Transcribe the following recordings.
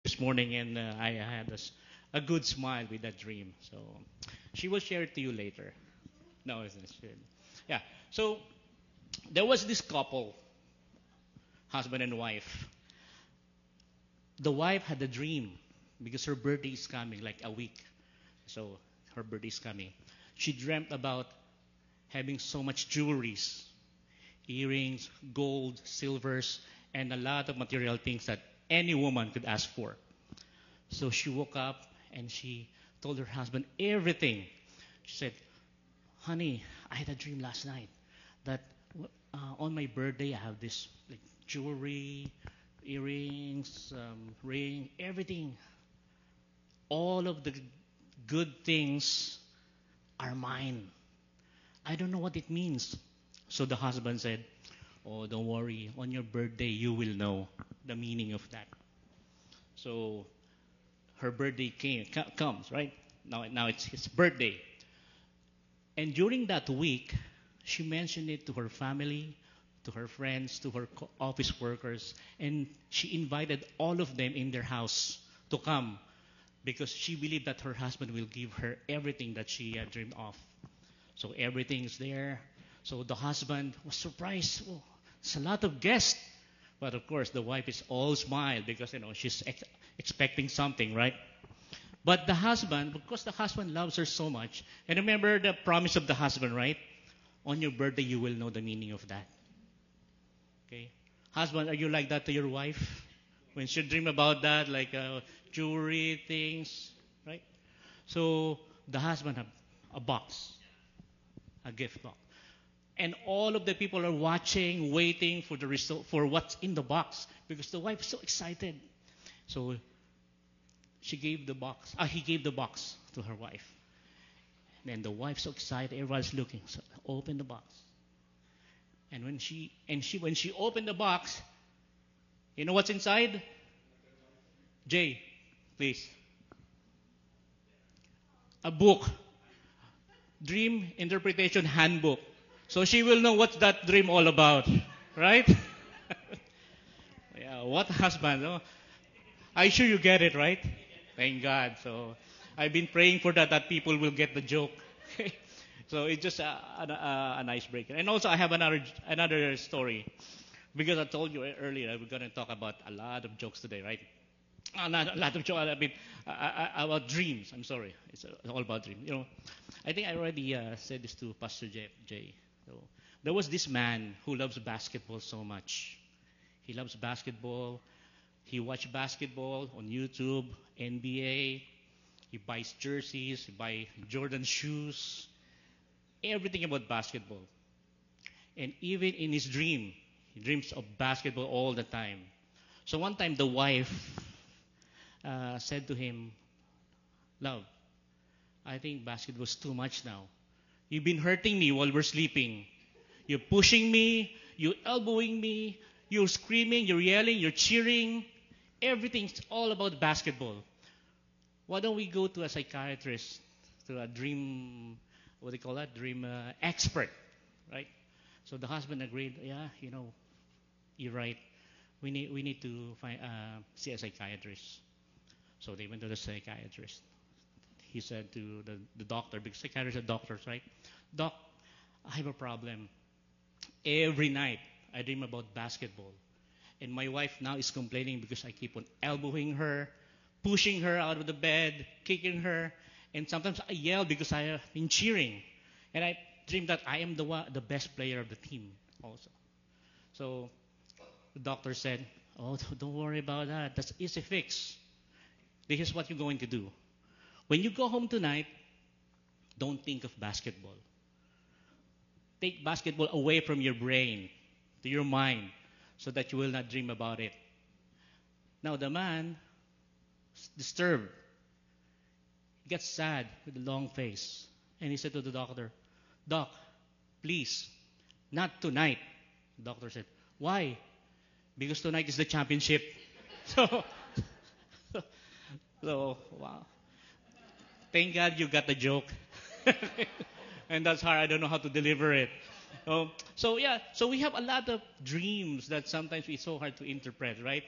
this morning, and I had a good smile with that dream. So she will share it to you later. No, it's not. Yeah. So there was this couple, husband and wife. The wife had a dream because her birthday is coming, like a week. So her birthday is coming. She dreamt about having so much jewelries, earrings, gold, silvers, and a lot of material things that any woman could ask for. So she woke up and she told her husband everything. She said, "Honey, I had a dream last night that on my birthday I have this like jewelry, earrings, ring, everything. All of the good things are mine. I don't know what it means." So the husband said, "Oh, don't worry. On your birthday, you will know the meaning of that." So her birthday comes, right? Now it's his birthday. And during that week, she mentioned it to her family, to her friends, to her office workers, and she invited all of them in their house to come because she believed that her husband will give her everything that she dreamed of. So everything's there. So the husband was surprised. Oh, it's a lot of guests. But of course, the wife is all smile because she's expecting something, right? But the husband, because the husband loves her so much, and remember the promise of the husband, right? On your birthday, you will know the meaning of that. Okay, husband, are you like that to your wife when she dream about that, like jewelry things, right? So the husband have a box, a gift box, and all of the people are watching, waiting for the result for what's in the box because the wife is so excited. So she gave the box. He gave the box to her wife. And the wife so excited, everyone's looking. So open the box. And when she opened the box, you know what's inside? Jay, please. A book. Dream interpretation handbook. So she will know what's that dream all about. Right? Yeah, what husband? Oh, I sure you get it, right? Thank God. So I've been praying for that people will get the joke. So it's just an icebreaker. And also I have another story because I told you earlier we're going to talk about a lot of jokes today, right? Not a lot of jokes. I mean, about dreams. I'm sorry. It's all about dreams. I think I already said this to Pastor Jay. So there was this man who loves basketball so much. He loves basketball. He watches basketball on YouTube, NBA. He buys jerseys. He buys Jordan shoes. Everything about basketball. And even in his dream, he dreams of basketball all the time. So one time the wife said to him, "Love, I think basketball's too much now. You've been hurting me while we're sleeping. You're pushing me. You're elbowing me. You're screaming. You're yelling. You're cheering. Everything's all about basketball. Why don't we go to a psychiatrist, to a dream, what do you call that? Dream expert, right?" So the husband agreed. Yeah, you're right. We need to see a psychiatrist. So they went to the psychiatrist. He said to the doctor, because psychiatrists are doctors, right? "Doc, I have a problem. Every night I dream about basketball. And my wife now is complaining because I keep on elbowing her, pushing her out of the bed, kicking her. And sometimes I yell because I have been cheering. And I dream that I am the best player of the team also." So the doctor said, "Oh, don't worry about that. That's easy fix. This is what you're going to do. When you go home tonight, don't think of basketball. Take basketball away from your brain to your mind so that you will not dream about it." Now the man is disturbed. He gets sad with a long face. And he said to the doctor, "Doc, please, not tonight." The doctor said, "Why?" "Because tonight is the championship." So, so wow. Thank God you got the joke. And that's hard. I don't know how to deliver it. So yeah, so we have a lot of dreams that sometimes it's so hard to interpret, right?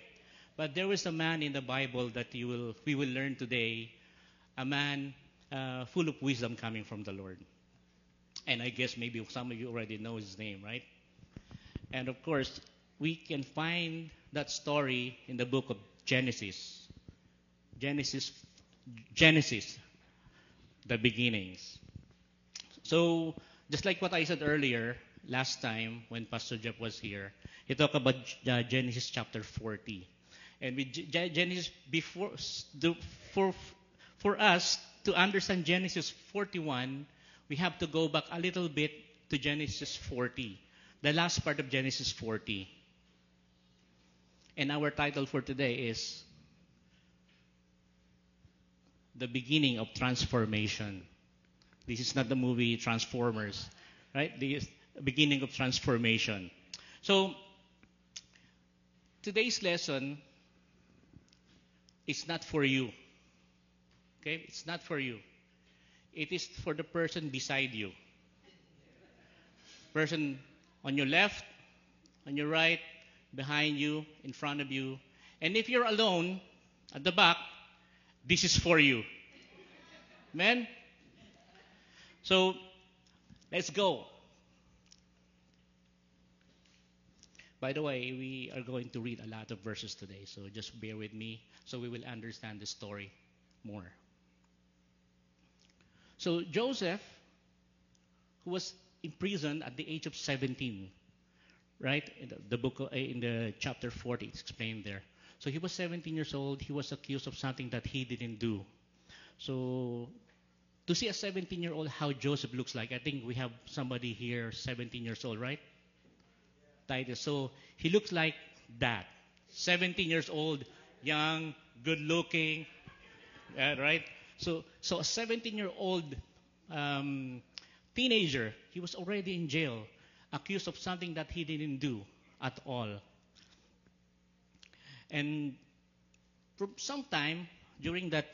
But there was a man in the Bible that we will learn today, a man full of wisdom coming from the Lord. And I guess maybe some of you already know his name, right? And of course, we can find that story in the book of Genesis. Genesis, the beginnings. So, just like what I said earlier, last time when Pastor Jeff was here, he talked about Genesis chapter 40. And with Genesis, for us to understand Genesis 41, we have to go back a little bit to Genesis 40, the last part of Genesis 40. And our title for today is The Beginning of Transformation. This is not the movie Transformers, right? This is the beginning of transformation. So, today's lesson is not for you. Okay? It's not for you. It is for the person beside you. Person on your left, on your right, behind you, in front of you. And if you're alone at the back, this is for you. Amen? So, let's go. By the way, we are going to read a lot of verses today, so just bear with me so we will understand the story more. So, Joseph, who was imprisoned at the age of 17, right? In the chapter 40, it's explained there. So he was 17 years old. He was accused of something that he didn't do. So to see a 17-year-old how Joseph looks like, I think we have somebody here 17 years old, right? Titus. So he looks like that. 17 years old, young, good-looking, right? So a 17-year-old teenager, he was already in jail, accused of something that he didn't do at all. And from some time during that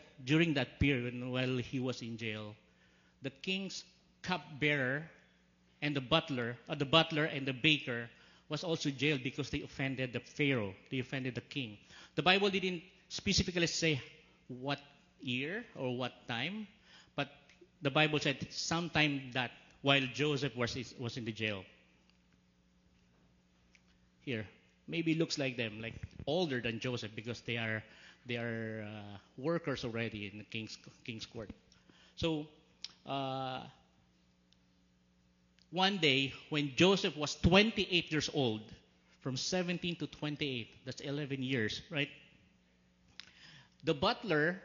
period, while he was in jail, the king's cupbearer and the butler and the baker was also jailed because they offended the Pharaoh. They offended the king. The Bible didn't specifically say what year or what time, but the Bible said sometime that while Joseph was in the jail. Here, maybe looks like them, like older than Joseph because they are workers already in the king's court. So one day when Joseph was 28 years old, from 17 to 28, that's 11 years, right? The butler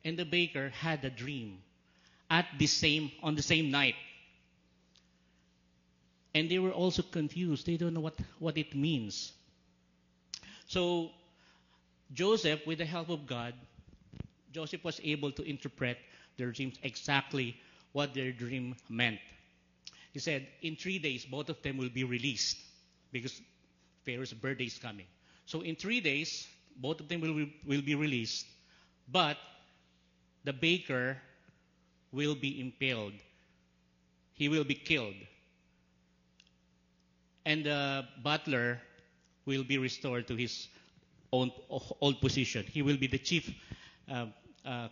and the baker had a dream on the same night. And they were also confused. They don't know what it means. So Joseph, with the help of God, Joseph was able to interpret their dreams exactly what their dream meant. He said, in 3 days, both of them will be released because Pharaoh's birthday is coming. So in 3 days, both of them will be released, but the baker will be impaled. He will be killed. And the butler will be restored to his own old position. He will be the chief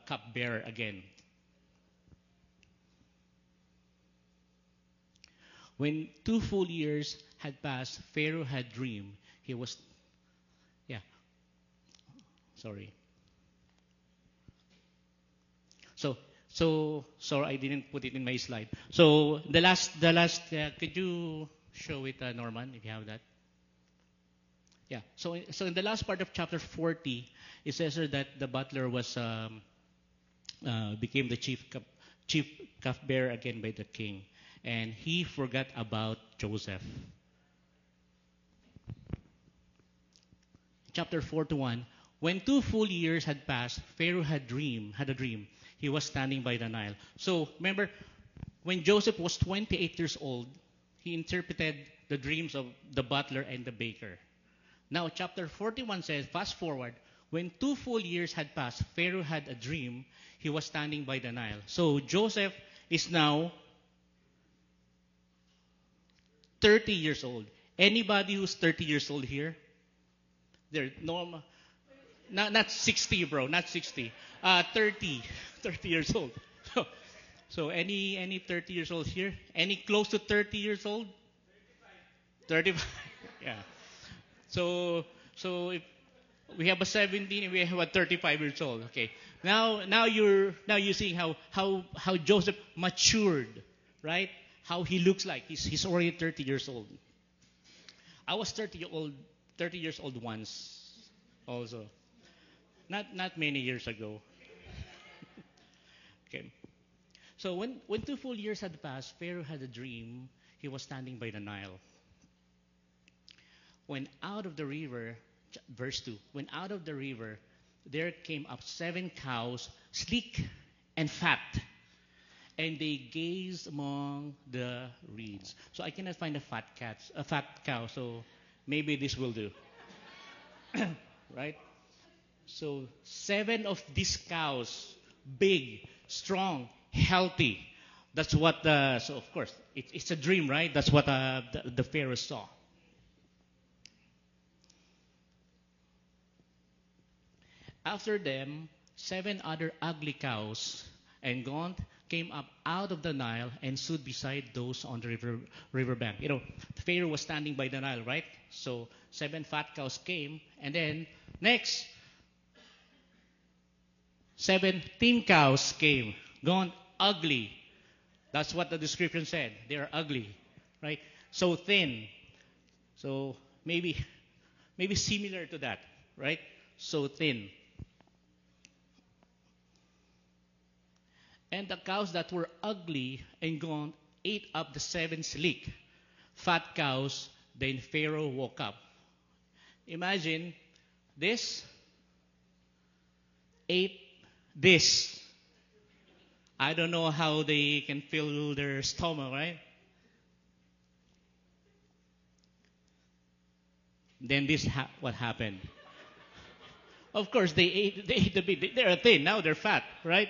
cupbearer again. When 2 full years had passed, Pharaoh had dreamed. So sorry, I didn't put it in my slide. So the last, could you show it, Norman, if you have that? Yeah. So in the last part of chapter 40, it says that the butler became the chief cupbearer again by the king, and he forgot about Joseph. Chapter 41. When 2 full years had passed, Pharaoh had a dream. He was standing by the Nile. So remember, when Joseph was 28 years old, he interpreted the dreams of the butler and the baker. Now, chapter 41 says, fast forward, when 2 full years had passed, Pharaoh had a dream. He was standing by the Nile. So Joseph is now 30 years old. Anybody who's 30 years old here? There, Norma. not 60, bro. Not 60. 30. 30 years old. So any 30 years old here? Any close to 30 years old? 35. Yeah. So if we have a 17 and we have a 35 years old. Okay. Now you're seeing how Joseph matured, right? How he looks like. He's already 30 years old. I was 30 years old once also. Not many years ago. Okay. So when 2 full years had passed, Pharaoh had a dream. He was standing by the Nile. When out of the river, verse 2, when out of the river, there came up 7 cows, sleek and fat, and they gazed among the reeds. So I cannot find a fat cow, so maybe this will do. Right? So 7 of these cows, big, strong, healthy. That's what, so of course, it's a dream, right? That's what the Pharaoh saw. After them, 7 other ugly cows and gaunt came up out of the Nile and stood beside those on the riverbank. You know, Pharaoh was standing by the Nile, right? So 7 fat cows came, and then next, 7 thin cows came, gaunt, ugly. That's what the description said. They are ugly, right? So thin. So maybe similar to that, right? So thin. And the cows that were ugly and gaunt ate up the 7 sleek, fat cows. Then Pharaoh woke up. Imagine this ate this. I don't know how they can fill their stomach, right? Then what happened? Of course, they ate a bit. They're thin, now they're fat, right?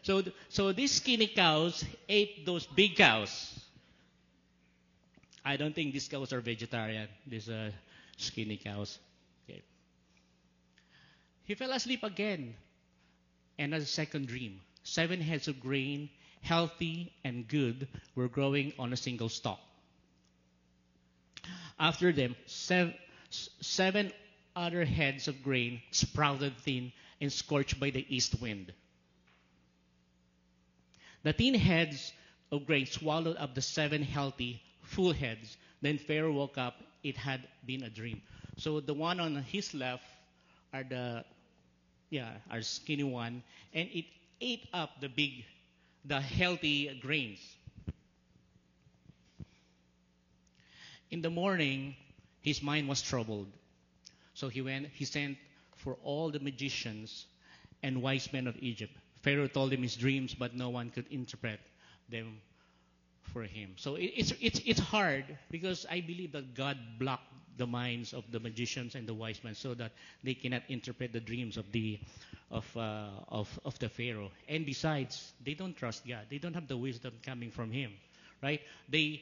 So these skinny cows ate those big cows. I don't think these cows are vegetarian, these skinny cows. Okay. He fell asleep again and had a second dream. 7 heads of grain, healthy and good, were growing on a single stalk. After them, 7 other heads of grain sprouted thin and scorched by the east wind. The thin heads of grain swallowed up the 7 healthy, full heads. Then Pharaoh woke up. It had been a dream. So the one on his left are our skinny one, and it ate up the healthy grains. In the morning, his mind was troubled. So he sent for all the magicians and wise men of Egypt. Pharaoh told him his dreams, but no one could interpret them for him. So it's hard because I believe that God blocked the minds of the magicians and the wise men so that they cannot interpret the dreams of the Pharaoh. And besides, they don't trust God. They don't have the wisdom coming from Him, right? They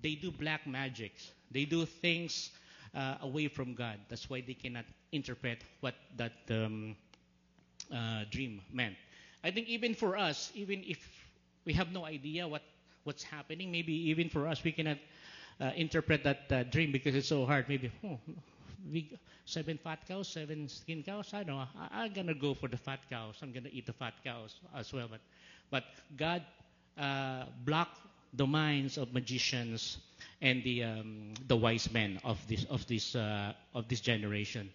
do black magics. They do things away from God. That's why they cannot interpret what that dream meant. I think even for us, even if we have no idea what's happening, maybe even for us we cannot interpret that dream because it's so hard. Maybe 7 fat cows, 7 skin cows. I don't know. I'm gonna go for the fat cows. I'm gonna eat the fat cows as well. But God blocked the minds of magicians and the wise men of this generation.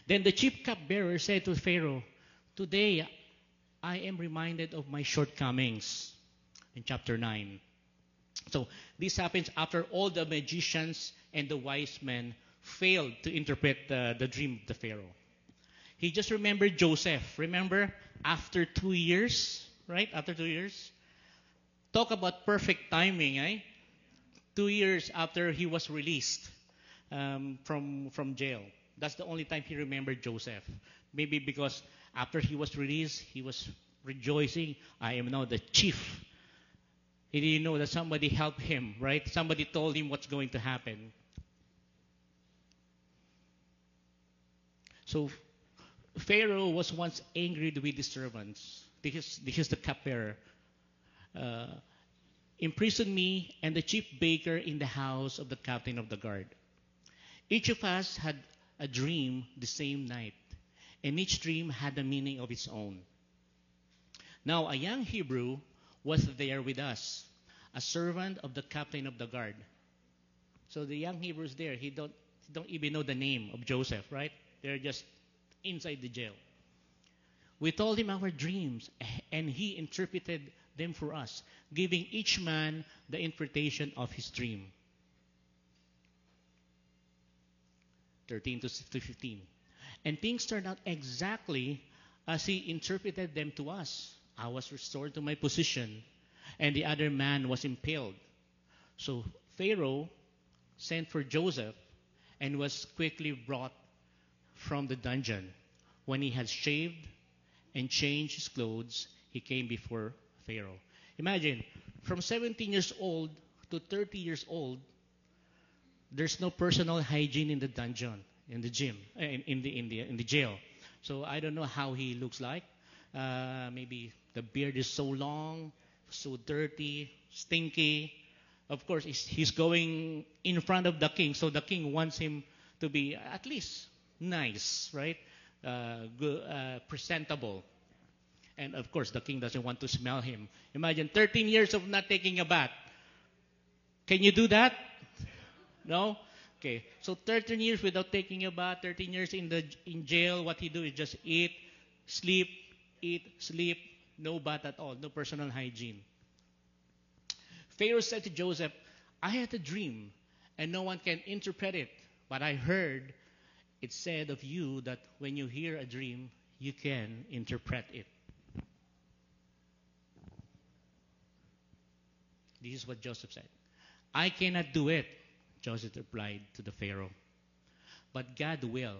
Then the chief cupbearer said to Pharaoh, "Today I am reminded of my shortcomings." In chapter 9. So this happens after all the magicians and the wise men failed to interpret the dream of the Pharaoh. He just remembered Joseph. Remember, after 2 years, right? After 2 years. Talk about perfect timing, eh? 2 years after he was released from jail. That's the only time he remembered Joseph. Maybe because after he was released, he was rejoicing. I am now the chief. He didn't know that somebody helped him, right? Somebody told him what's going to happen. So Pharaoh was once angry with his servants. This is the cupbearer. Uh, Imprison me and the chief baker in the house of the captain of the guard. Each of us had a dream the same night, and each dream had a meaning of its own. Now a young Hebrew was there with us, a servant of the captain of the guard. So the young Hebrew is there. He don't even know the name of Joseph, right? They're just inside the jail. We told him our dreams, and he interpreted them for us, giving each man the interpretation of his dream. 13 to 15. And things turned out exactly as he interpreted them to us. I was restored to my position, and the other man was impaled. So Pharaoh sent for Joseph and was quickly brought from the dungeon. When he had shaved and changed his clothes, he came before Pharaoh. Imagine, from 17 years old to 30 years old, there's no personal hygiene in the dungeon, in the gym, in the jail. So I don't know how he looks like. Maybe the beard is so long, so dirty, stinky. Of course, he's going in front of the king, so the king wants him to be at least nice, right? Good, presentable. And of course, the king doesn't want to smell him. Imagine 13 years of not taking a bath. Can you do that? No? Okay. So 13 years without taking a bath, 13 years in jail, what he do is just eat, sleep, no bath at all, no personal hygiene. Pharaoh said to Joseph, I had a dream, and no one can interpret it. But I heard it said of you that when you hear a dream, you can interpret it. This is what Joseph said. I cannot do it, Joseph replied to the Pharaoh. But God will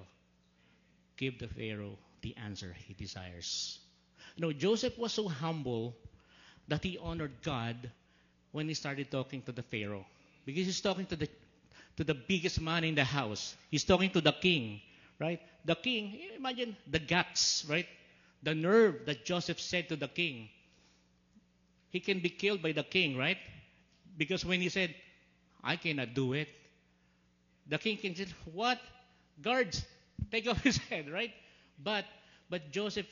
give the Pharaoh the answer he desires. Joseph was so humble that he honored God when he started talking to the Pharaoh. Because he's talking to the biggest man in the house. He's talking to the king, right? The king, imagine the guts, right? The nerve that Joseph said to the king. He can be killed by the king, right? Because when he said, I cannot do it, the king can say, what? Guards, take off his head, right? But Joseph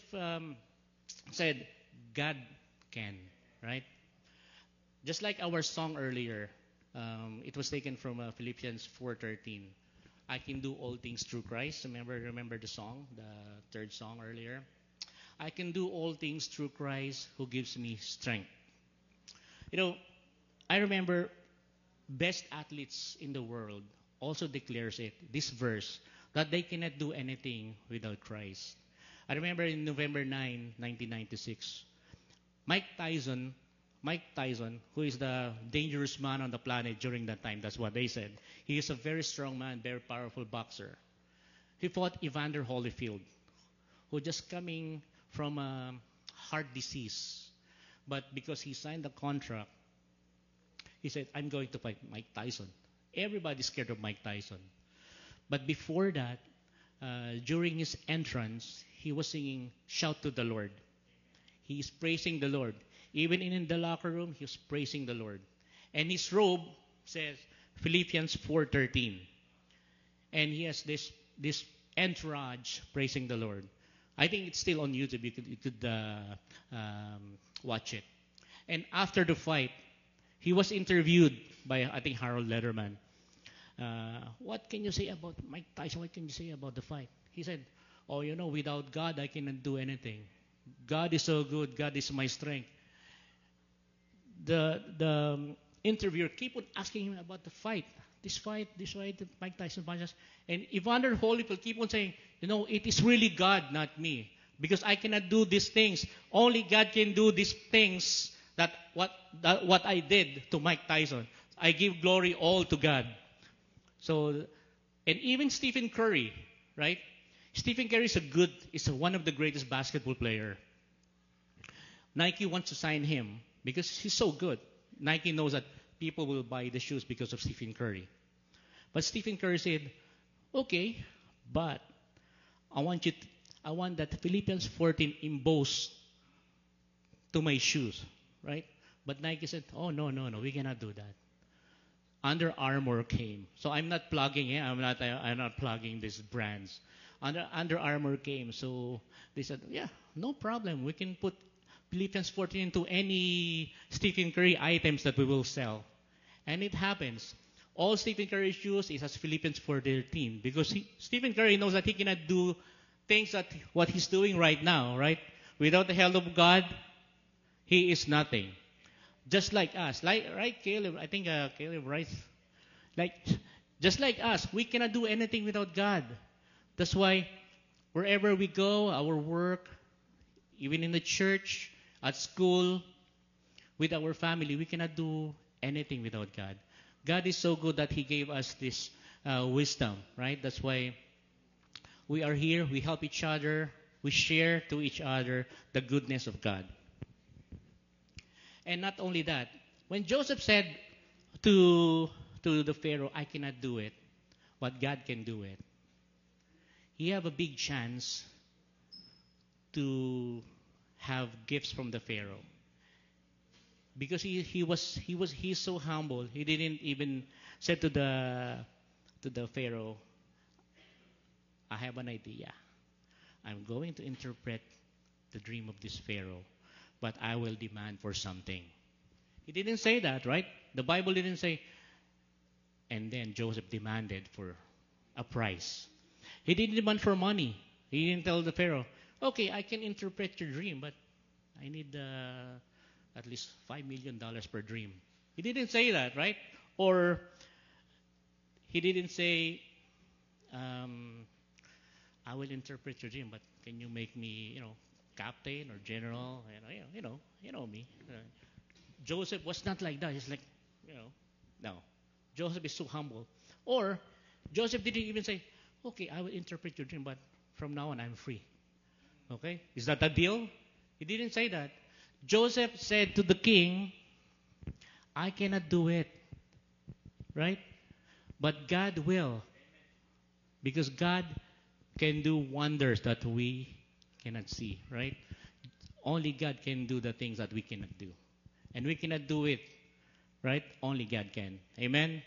said, God can, right? Just like our song earlier, it was taken from Philippians 4:13. I can do all things through Christ. Remember the song, the third song earlier? I can do all things through Christ who gives me strength. I remember best athletes in the world also declares it, this verse, that they cannot do anything without Christ. I remember in November 9, 1996, Mike Tyson, who is the dangerous man on the planet during that time, that's what they said. He is a very strong man, very powerful boxer. He fought Evander Holyfield, who just coming from a heart disease. But because he signed the contract, he said, I'm going to fight Mike Tyson. Everybody's scared of Mike Tyson. But before that, during his entrance, he was singing, Shout to the Lord. He is praising the Lord. Even in the locker room, he was praising the Lord. And his robe says, Philippians 4:13. And he has this entourage praising the Lord. I think it's still on YouTube. You could watch it. And after the fight, he was interviewed by, I think, Harold Letterman. What can you say about Mike Tyson? What can you say about the fight? He said, without God, I cannot do anything. God is so good. God is my strength. The interviewer keep on asking him about the fight. This fight, Mike Tyson punches. And Evander Holyfield keep on saying, it is really God, not me. Because I cannot do these things. Only God can do these things that what I did to Mike Tyson. I give glory all to God. So, and even Stephen Curry, right? Stephen Curry is one of the greatest basketball player. Nike wants to sign him because he's so good. Nike knows that people will buy the shoes because of Stephen Curry. But Stephen Curry said, okay, but I want you. I want that Philippians 14 embossed to my shoes, right? But Nike said, "Oh no, no, no, we cannot do that." Under Armour came, so I'm not plugging it. I'm not plugging these brands. Under Armour came, so they said, "Yeah, no problem. We can put Philippians 14 into any Stephen Curry items that we will sell." And it happens. All Stephen Curry shoes is as Philippians 4:13 because Stephen Curry knows that he cannot do things that what he's doing right now, right? Without the help of God, he is nothing. Just like us, right, Caleb? I think Caleb, right? Like, just like us, we cannot do anything without God. That's why wherever we go, our work, even in the church, at school, with our family, we cannot do anything without God. God is so good that He gave us this wisdom, right? That's why we are here. We help each other. We share to each other the goodness of God. And not only that, when Joseph said to the Pharaoh, "I cannot do it," but God can do it, he have a big chance to have gifts from the Pharaoh. Because he's so humble, he didn't even say to the Pharaoh, "I have an idea. I'm going to interpret the dream of this Pharaoh, but I will demand for something." He didn't say that, right? The Bible didn't say, and then Joseph demanded for a price. He didn't demand for money. He didn't tell the Pharaoh, "Okay, I can interpret your dream, but I need at least $5 million per dream." He didn't say that, right? Or he didn't say, "I will interpret your dream, but can you make me, captain or general?" You know me. Joseph was not like that. He's like, no. Joseph is so humble. Or Joseph didn't even say, "Okay, I will interpret your dream, but from now on I'm free." Okay? Is that a deal? He didn't say that. Joseph said to the king, "I cannot do it." Right? But God will. Because God can do wonders that we cannot see, right? Only God can do the things that we cannot do. And we cannot do it, right? Only God can. Amen?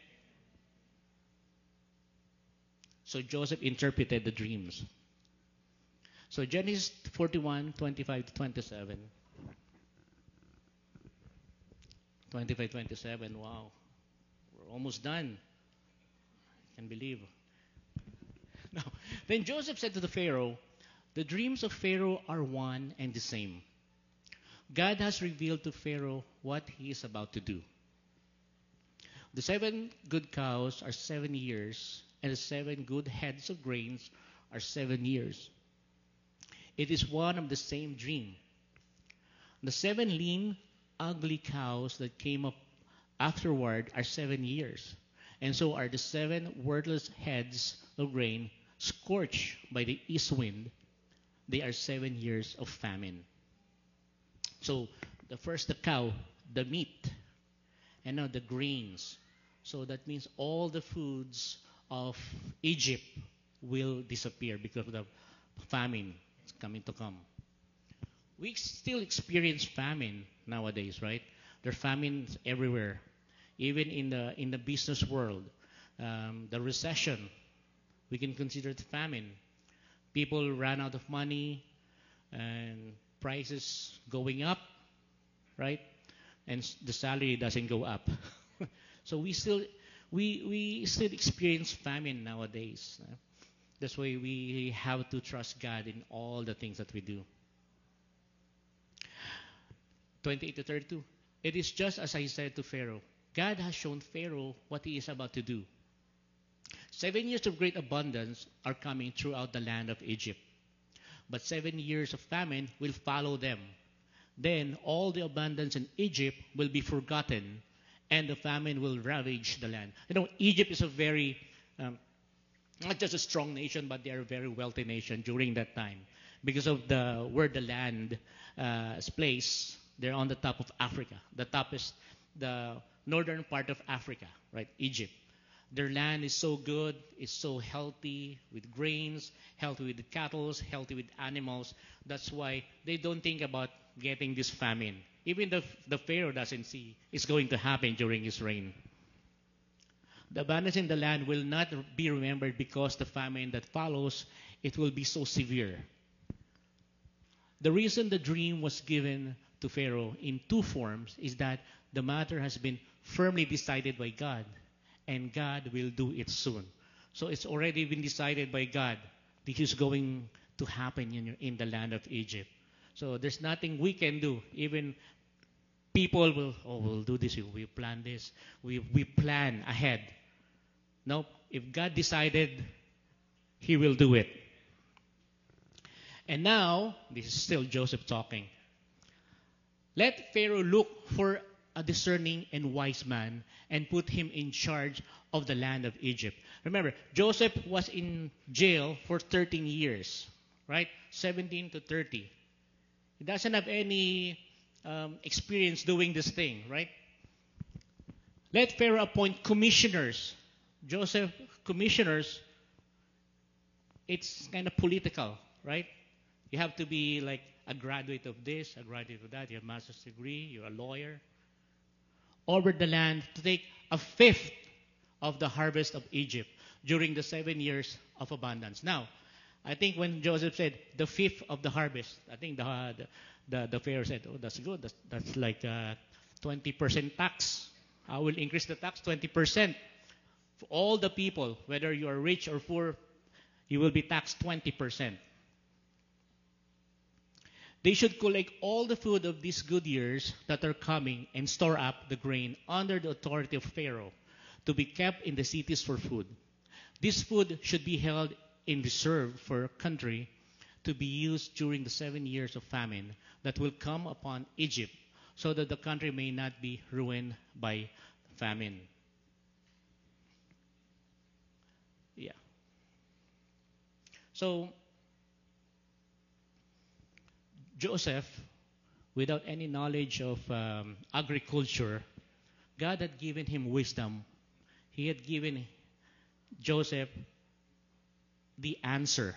So Joseph interpreted the dreams. So Genesis 41, 25 to 27. 25, 27, wow. We're almost done. I can believe. Now, then Joseph said to the Pharaoh, "The dreams of Pharaoh are one and the same. God has revealed to Pharaoh what he is about to do. The 7 good cows are 7 years, and the 7 good heads of grains are 7 years. It is one of the same dream. The 7 lean, ugly cows that came up afterward are 7 years, and so are the 7 worthless heads of grain scorched by the east wind. They are 7 years of famine." So the cow, the meat, and now the grains. So that means all the foods of Egypt will disappear because of the famine is coming to come. We still experience famine nowadays, right? There are famines everywhere, even in the business world. The recession, we can consider it famine. People ran out of money, and prices going up, right? And the salary doesn't go up. So we still experience famine nowadays. That's why we have to trust God in all the things that we do. 28 to 32. It is just as I said to Pharaoh. God has shown Pharaoh what he is about to do. 7 years of great abundance are coming throughout the land of Egypt. But 7 years of famine will follow them. Then all the abundance in Egypt will be forgotten, and the famine will ravage the land. Egypt is a very, not just a strong nation, but they are a very wealthy nation during that time. Because of where the land is placed, they're on the top of Africa. The top is the northern part of Africa, right? Egypt. Their land is so good, it's so healthy with grains, healthy with cattle, healthy with animals. That's why they don't think about getting this famine. Even the Pharaoh doesn't see it's going to happen during his reign. The abundance in the land will not be remembered because the famine that follows, it will be so severe. The reason the dream was given to Pharaoh in two forms is that the matter has been firmly decided by God, and God will do it soon. So it's already been decided by God. This is going to happen in the land of Egypt. So there's nothing we can do. Even people will, we'll do this, we plan this, we plan ahead. No, if God decided, He will do it. And now, this is still Joseph talking. Let Pharaoh look for a discerning and wise man and put him in charge of the land of Egypt. Remember, Joseph was in jail for 13 years, right? 17 to 30. He doesn't have any experience doing this thing, right? Let Pharaoh appoint commissioners. Joseph, commissioners, it's kind of political, right? You have to be like a graduate of this, a graduate of that. You have a master's degree, you're a lawyer. Over the land to take a fifth of the harvest of Egypt during the 7 years of abundance. Now, I think when Joseph said the fifth of the harvest, I think the Pharaoh said, oh, that's good. That's like 20% tax. I will increase the tax 20%. For all the people, whether you are rich or poor, you will be taxed 20%. They should collect all the food of these good years that are coming and store up the grain under the authority of Pharaoh to be kept in the cities for food. This food should be held in reserve for a country to be used during the 7 years of famine that will come upon Egypt, so that the country may not be ruined by famine. Yeah. So, Joseph, without any knowledge of agriculture, God had given him wisdom. He had given Joseph the answer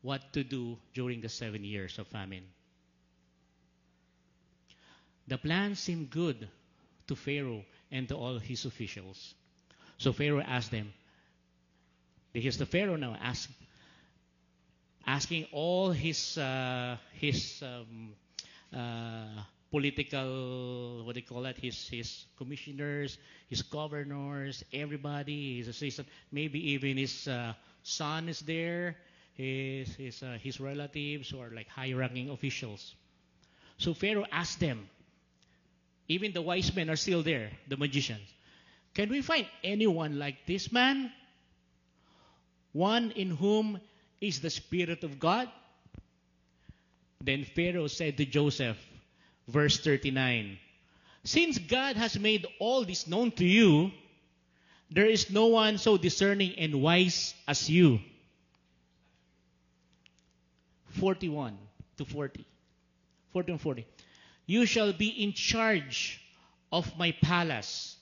what to do during the 7 years of famine. The plan seemed good to Pharaoh and to all his officials. So Pharaoh asked them, here's the Pharaoh now asking all his political, what do you call that, his commissioners, his governors, everybody, his assistant, maybe even his son is there, his relatives who are like high-ranking officials. So Pharaoh asked them, even the wise men are still there, the magicians, can we find anyone like this man? One in whom is the Spirit of God? Then Pharaoh said to Joseph, verse 39, since God has made all this known to you, there is no one so discerning and wise as you. 41 to 40. 40 and 40. You shall be in charge of my palace,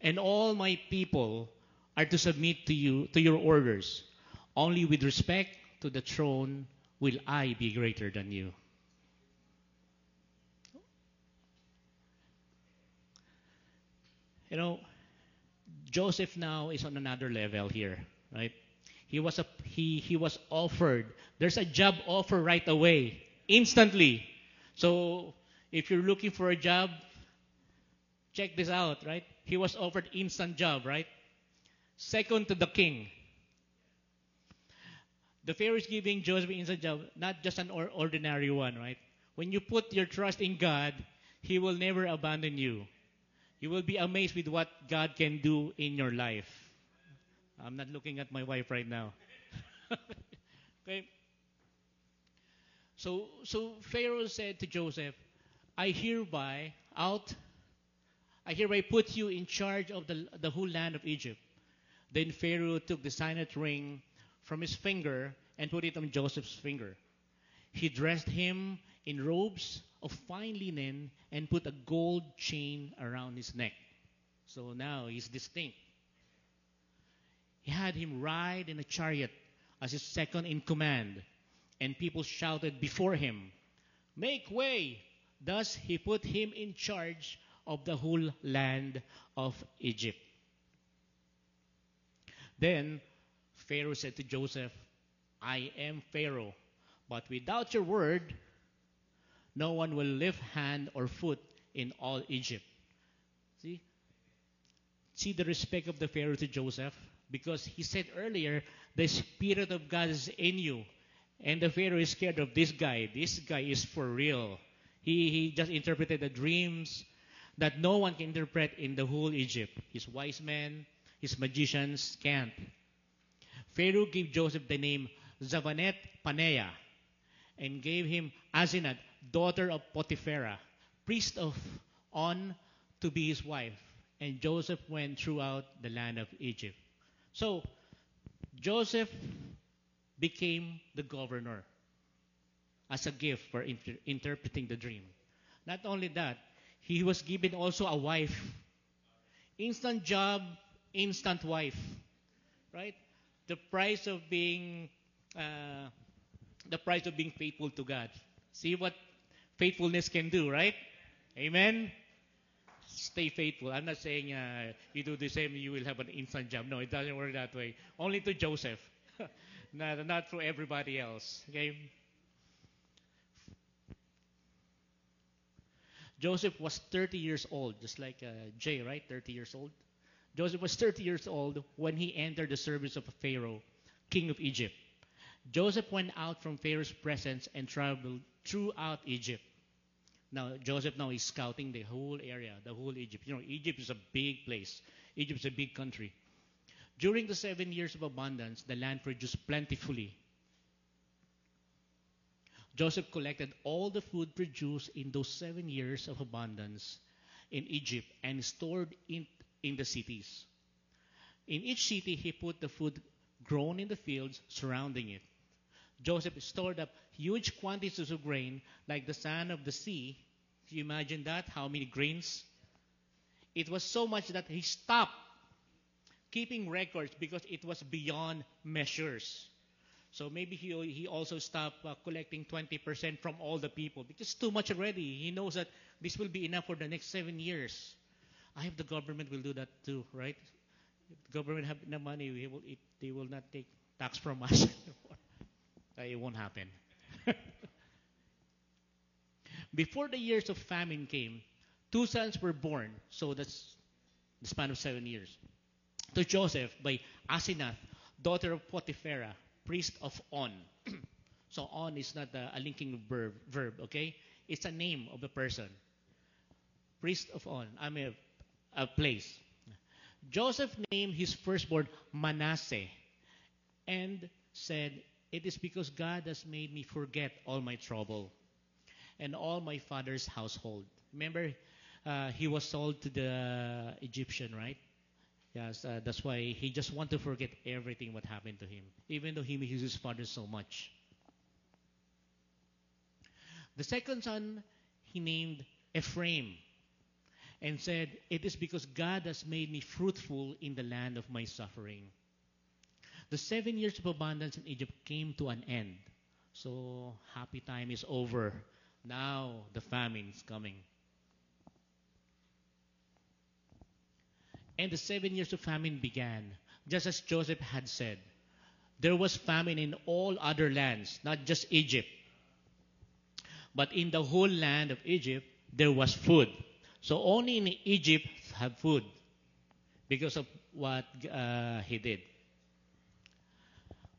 and all my people are to submit to you, to your orders. Only with respect to the throne will I be greater than you. You know, Joseph now is on another level here, right? He was offered. There's a job offer right away, instantly. So if you're looking for a job, check this out, right? He was offered instant job, right? Second to the king. The Pharaoh is giving Joseph an instant job, not just an ordinary one, right? When you put your trust in God, He will never abandon you. You will be amazed with what God can do in your life. I'm not looking at my wife right now. Okay. So Pharaoh said to Joseph, I hereby put you in charge of the whole land of Egypt. Then Pharaoh took the signet ring from his finger and put it on Joseph's finger. He dressed him in robes of fine linen and put a gold chain around his neck. So now he's distinct. He had him ride in a chariot as his second in command, and people shouted before him, "Make way!" Thus he put him in charge of the whole land of Egypt. Then Pharaoh said to Joseph, "I am Pharaoh, but without your word, no one will lift hand or foot in all Egypt." See? See the respect of the Pharaoh to Joseph? Because he said earlier, the Spirit of God is in you. And the Pharaoh is scared of this guy. This guy is for real. He just interpreted the dreams that no one can interpret in the whole Egypt. His wise men, his magicians can't. Pharaoh gave Joseph the name Zavanet Paneah and gave him Asenath, daughter of Potipharah, priest of On, to be his wife. And Joseph went throughout the land of Egypt. So Joseph became the governor as a gift for interpreting the dream. Not only that, he was given also a wife. Instant job, instant wife. Right? The price of being faithful to God. See what faithfulness can do, right? Amen? Stay faithful. I'm not saying you do the same, you will have an instant job. No, it doesn't work that way. Only to Joseph. not to everybody else. Okay? Joseph was 30 years old, just like Jay, right? 30 years old. Joseph was 30 years old when he entered the service of Pharaoh, king of Egypt. Joseph went out from Pharaoh's presence and traveled throughout Egypt. Now, Joseph now is scouting the whole area, the whole Egypt. You know, Egypt is a big place. Egypt is a big country. During the 7 years of abundance, the land produced plentifully. Joseph collected all the food produced in those 7 years of abundance in Egypt and stored it in the cities. In each city, he put the food grown in the fields surrounding it. Joseph stored up huge quantities of grain like the sand of the sea. Can you imagine that? How many grains? It was so much that he stopped keeping records because it was beyond measures. So maybe he also stopped collecting 20% from all the people because it's too much already. He knows that this will be enough for the next 7 years. I hope the government will do that too, right? If the government have enough money, they will not take tax from us anymore. It won't happen. Before the years of famine came, 2 sons were born. So that's the span of 7 years. To Joseph by Asenath, daughter of Potipharah, priest of On. So On is not a linking verb, okay? It's a name of a person. Priest of On. I mean a place. Joseph named his firstborn Manasseh and said, "It is because God has made me forget all my trouble and all my father's household." Remember, he was sold to the Egyptian, right? Yes, that's why he just want to forget everything what happened to him, even though he misses his father so much. The second son he named Ephraim and said, "It is because God has made me fruitful in the land of my suffering." The 7 years of abundance in Egypt came to an end. So happy time is over. Now the famine is coming. And the 7 years of famine began, just as Joseph had said. There was famine in all other lands, not just Egypt. But in the whole land of Egypt, there was food. So only in Egypt have food because of what he did.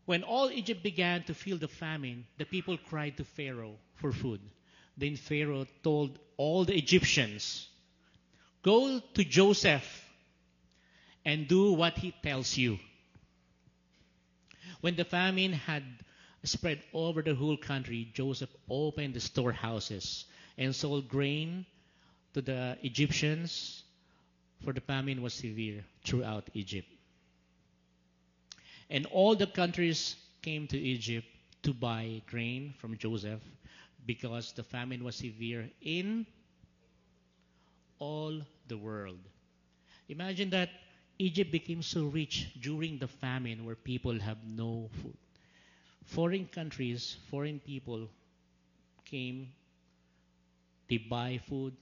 When all Egypt began to feel the famine, the people cried to Pharaoh for food. Then Pharaoh told all the Egyptians, "Go to Joseph and do what he tells you." When the famine had spread over the whole country, Joseph opened the storehouses and sold grain to the Egyptians, for the famine was severe throughout Egypt. And all the countries came to Egypt to buy grain from Joseph because the famine was severe in all the world. Imagine that Egypt became so rich during the famine where people have no food. Foreign countries, foreign people came, they buy food.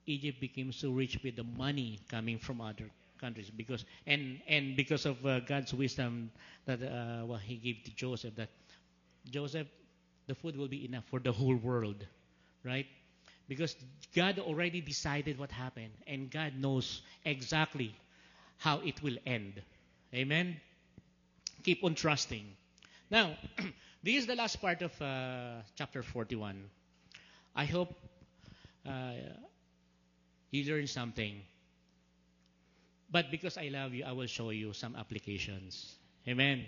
Egypt became so rich with the money coming from other countries because and because of God's wisdom that what He gave to Joseph, that Joseph, the food will be enough for the whole world, right? Because God already decided what happened, and God knows exactly how it will end. Amen. Keep on trusting. Now, this is the last part of chapter 41. I hope uh, you learned something. But because I love you, I will show you some applications. Amen.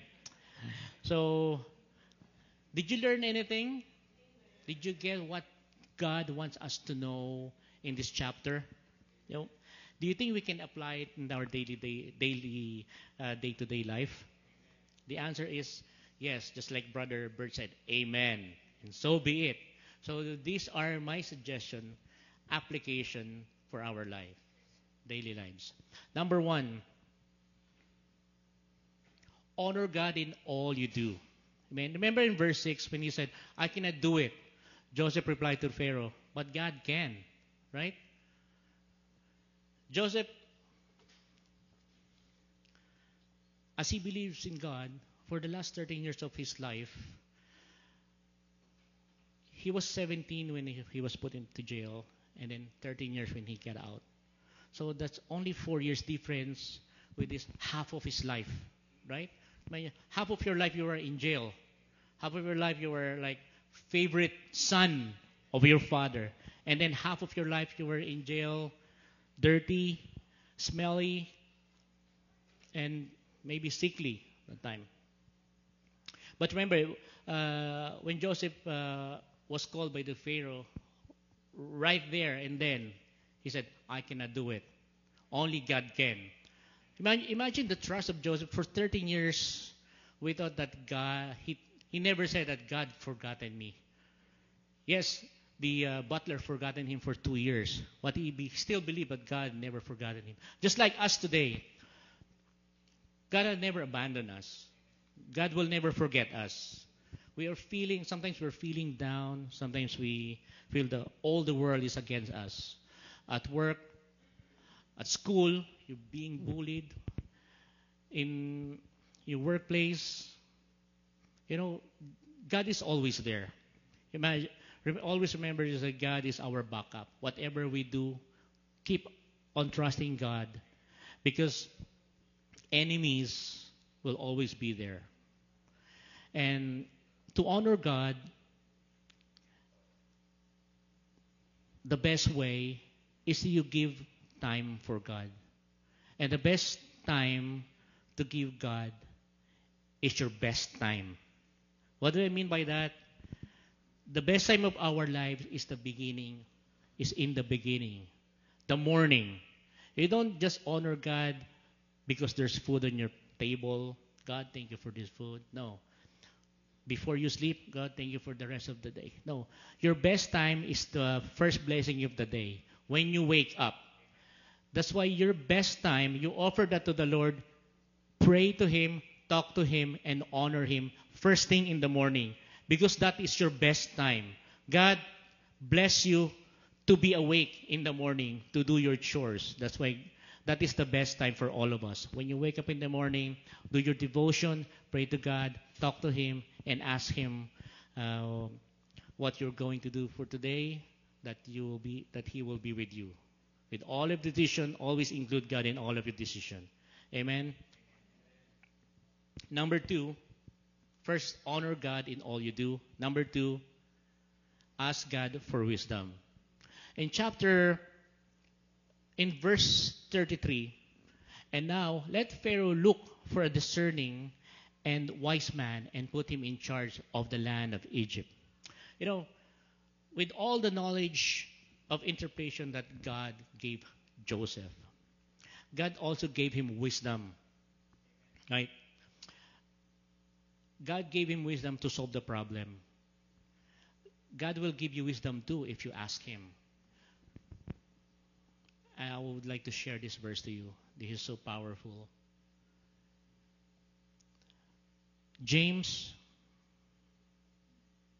So, did you learn anything? Did you get what God wants us to know in this chapter? You know, do you think we can apply it in our day-to-day life? The answer is yes, just like Brother Bert said, amen. And so be it. So these are my suggestion, application for our life, daily lives. Number one, honor God in all you do. Amen. Remember in verse 6 when he said, I cannot do it. Joseph replied to Pharaoh, but God can. Right? Joseph, as he believes in God, for the last 13 years of his life, he was 17 when he was put into jail, and then 13 years when he got out. So that's only 4 years difference with this half of his life, right? Half of your life you were in jail. Half of your life you were like favorite son of your father. And then half of your life you were in jail, dirty, smelly, and maybe sickly at the time. But remember, when Joseph was called by the Pharaoh, right there and then, he said, I cannot do it. Only God can. Imagine the trust of Joseph. For 13 years, we thought that God, he never said that God forgotten me. Yes, the butler forgotten him for 2 years, but he still believed that God never forgotten him. Just like us today, God has never abandoned us. God will never forget us. Sometimes we're feeling down. Sometimes we feel all the world is against us. At work, at school, you're being bullied. In your workplace, God is always there. Always remember that God is our backup. Whatever we do, keep on trusting God, because enemies will always be there. And to honor God, the best way is you give time for God. And the best time to give God is your best time. What do I mean by that? The best time of our lives is in the beginning, the morning. You don't just honor God because there's food on your table. God, thank you for this food. No. Before you sleep, God, thank you for the rest of the day. No. Your best time is the first blessing of the day, when you wake up. That's why your best time, you offer that to the Lord, pray to Him, talk to Him, and honor Him first thing in the morning, because that is your best time. God bless you to be awake in the morning to do your chores. That's why that is the best time for all of us. When you wake up in the morning, do your devotion, pray to God, talk to Him, and ask Him what you're going to do for today, that He will be with you. With all of the decision, always include God in all of your decision. Amen. Number 2, first, honor God in all you do. Number 2, ask God for wisdom. In verse 33, and now let Pharaoh look for a discerning and wise man and put him in charge of the land of Egypt. With all the knowledge of interpretation that God gave Joseph, God also gave him wisdom. Right? God gave him wisdom to solve the problem. God will give you wisdom too if you ask Him. I would like to share this verse to you. This is so powerful. James,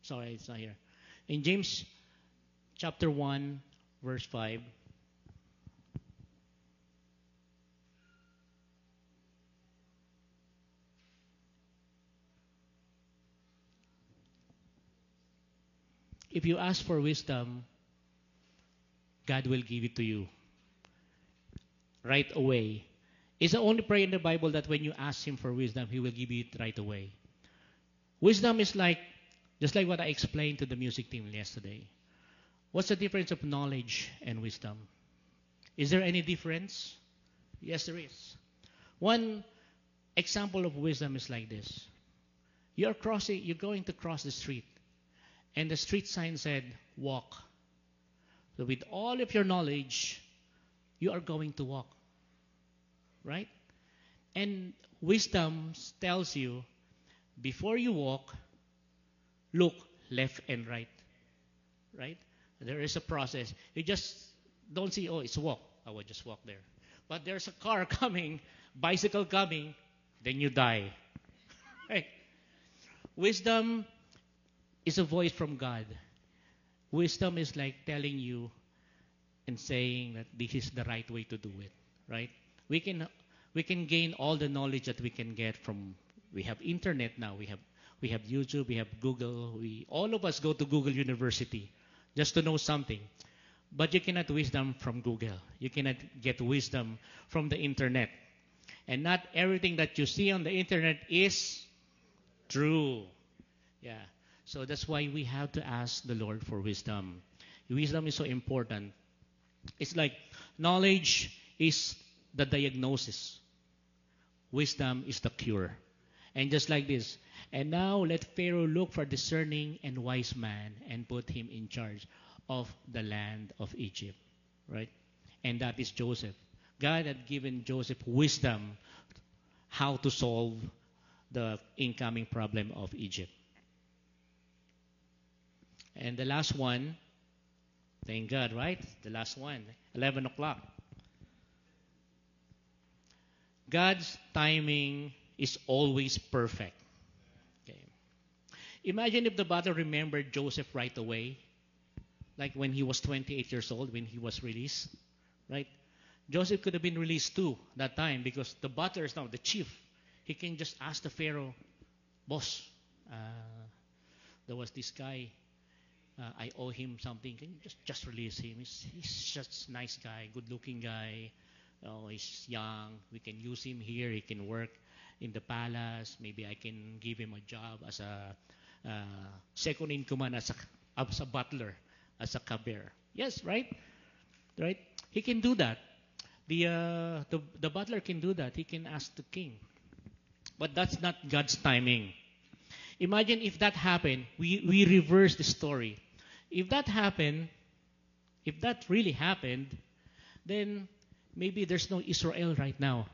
sorry, it's not here. In James chapter 1, verse 5, if you ask for wisdom, God will give it to you right away. It's the only prayer in the Bible that when you ask Him for wisdom, He will give you it right away. Wisdom is like, just like what I explained to the music team yesterday. What's the difference of knowledge and wisdom? Is there any difference? Yes, there is. One example of wisdom is like this. You're going to cross the street, and the street sign said, walk. So with all of your knowledge, you are going to walk. Right? And wisdom tells you, before you walk, look left and right. Right? There is a process. You just don't see, oh, it's a walk. I will just walk there. But there's a car coming, bicycle coming, then you die. Right? Wisdom is a voice from God. Wisdom is like telling you and saying that this is the right way to do it. Right? We can gain all the knowledge that we can get from. We have internet now. We have YouTube. We have Google. All of us go to Google University just to know something. But you cannot wisdom from Google. You cannot get wisdom from the internet. And not everything that you see on the internet is true. Yeah. So that's why we have to ask the Lord for wisdom. Wisdom is so important. It's like knowledge is the diagnosis. Wisdom is the cure. And just like this. And now let Pharaoh look for discerning and wise man and put him in charge of the land of Egypt. Right? And that is Joseph. God had given Joseph wisdom how to solve the incoming problem of Egypt. And the last one, thank God, right? The last one, 11 o'clock. God's timing is always perfect. Okay. Imagine if the butler remembered Joseph right away, like when he was 28 years old, when he was released, right? Joseph could have been released too that time because the butler is now the chief. He can just ask the Pharaoh, boss, there was this guy, I owe him something. Can you just release him? He's just a nice guy, good-looking guy. Oh, he's young. We can use him here. He can work in the palace. Maybe I can give him a job as a second in command, as a butler, as a cupbearer. Yes, right? Right? He can do that. The butler can do that. He can ask the king. But that's not God's timing. Imagine if that happened, we reverse the story. If that happened, if that really happened, then maybe there's no Israel right now.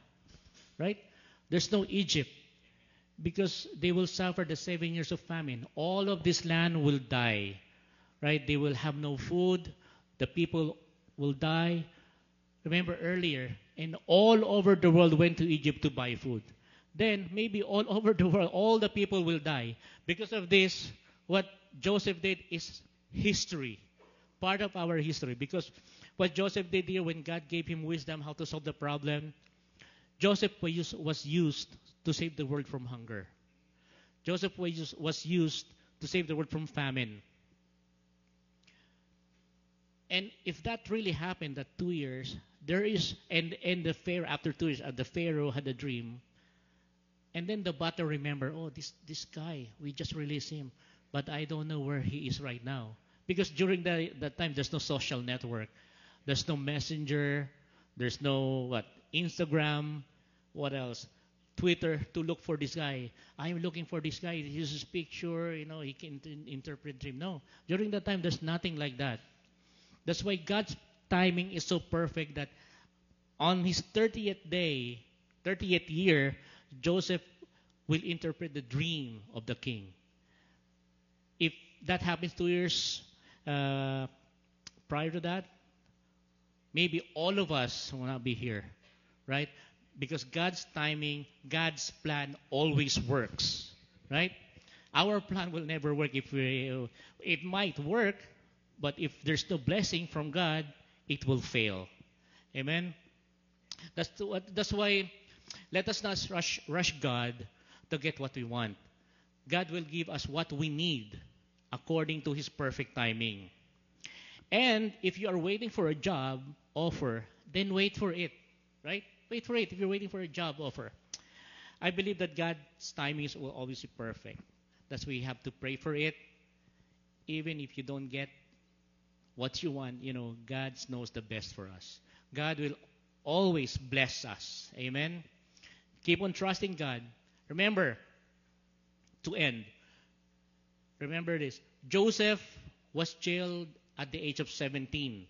Right? There's no Egypt. Because they will suffer the 7 years of famine. All of this land will die. Right? They will have no food. The people will die. Remember earlier, and all over the world went to Egypt to buy food. Then maybe all over the world, all the people will die. Because of this, what Joseph did is history. Part of our history. Because what Joseph did here, when God gave him wisdom how to solve the problem, Joseph was used to save the world from hunger. Joseph was used to save the world from famine. And if that really happened, that 2 years, there is, and the Pharaoh, after 2 years, the Pharaoh had a dream. And then the butler remember, oh, this guy, we just released him, but I don't know where he is right now. Because during that time, there's no social network. There's no messenger. There's no, Instagram. What else? Twitter to look for this guy. I'm looking for this guy. Here's his picture. He can interpret dream. No. During that time, there's nothing like that. That's why God's timing is so perfect that on his 30th year, Joseph will interpret the dream of the king. If that happens 2 years prior to that, maybe all of us will not be here, right? Because God's timing, God's plan always works, right? Our plan will never work if it might work, but if there's no blessing from God, it will fail. Amen? That's why let us not rush God to get what we want. God will give us what we need according to His perfect timing. And if you are waiting for a job offer, then wait for it, right? Wait for it if you're waiting for a job offer. I believe that God's timing will always be perfect. That's why you have to pray for it. Even if you don't get what you want, God knows the best for us. God will always bless us. Amen? Keep on trusting God. Remember, to end, remember this. Joseph was jailed at the age of 17.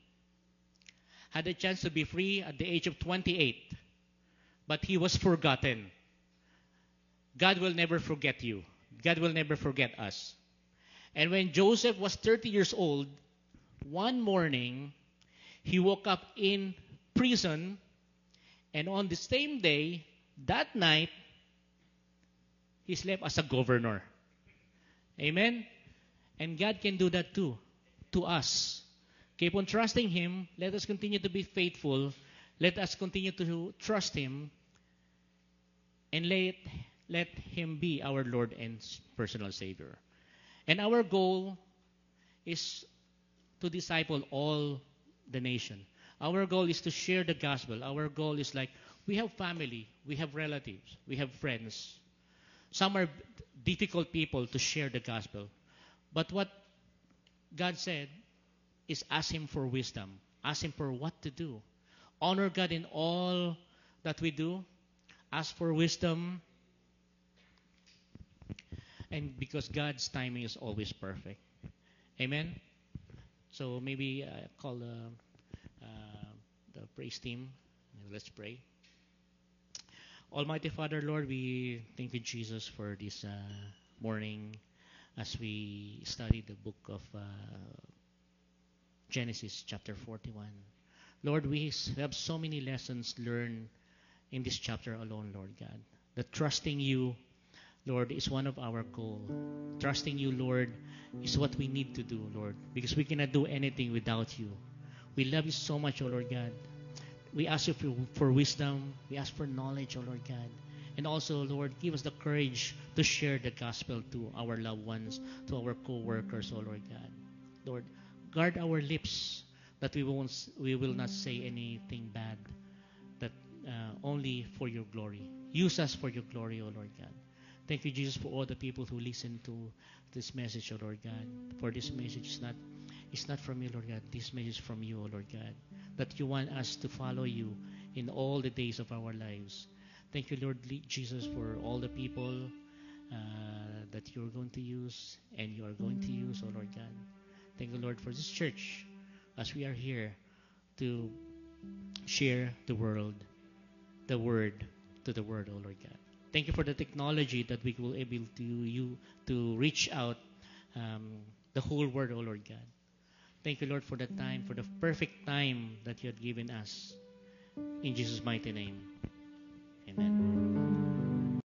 Had a chance to be free at the age of 28. But he was forgotten. God will never forget you. God will never forget us. And when Joseph was 30 years old, one morning, he woke up in prison, and on the same day, that night, he slept as a governor. Amen? And God can do that too, to us. Keep on trusting Him. Let us continue to be faithful. Let us continue to trust Him. And let Him be our Lord and personal Savior. And our goal is to disciple all the nation. Our goal is to share the gospel. Our goal is like, we have family, we have relatives, we have friends. Some are difficult people to share the gospel. But what God said is ask Him for wisdom. Ask Him for what to do. Honor God in all that we do. Ask for wisdom. And because God's timing is always perfect. Amen? So maybe call the praise team. Let's pray. Almighty Father, Lord, we thank you, Jesus, for this morning as we study the book of Genesis chapter 41. Lord, we have so many lessons learned in this chapter alone, Lord God. That trusting you, Lord, is one of our goals. Trusting you, Lord, is what we need to do, Lord, because we cannot do anything without you. We love you so much, O Lord God. We ask you for wisdom. We ask for knowledge, O Lord God. And also, Lord, give us the courage to share the gospel to our loved ones, to our co-workers, O Lord God. Lord, guard our lips that we will not say anything bad, that only for your glory. Use us for your glory, O Lord God. Thank you, Jesus, for all the people who listen to this message, O Lord God. For this message is not from you, Lord God. This message is from you, O Lord God. That you want us to follow you in all the days of our lives. Thank you, Lord Jesus, for all the people that you're going to use and you are going to use, O Lord God. Thank you, Lord, for this church as we are here to share the word to the world, O Lord God. Thank you for the technology that we will able to reach out the whole world, O Lord God. Thank you, Lord, for the time, for the perfect time that you have given us. In Jesus' mighty name, amen.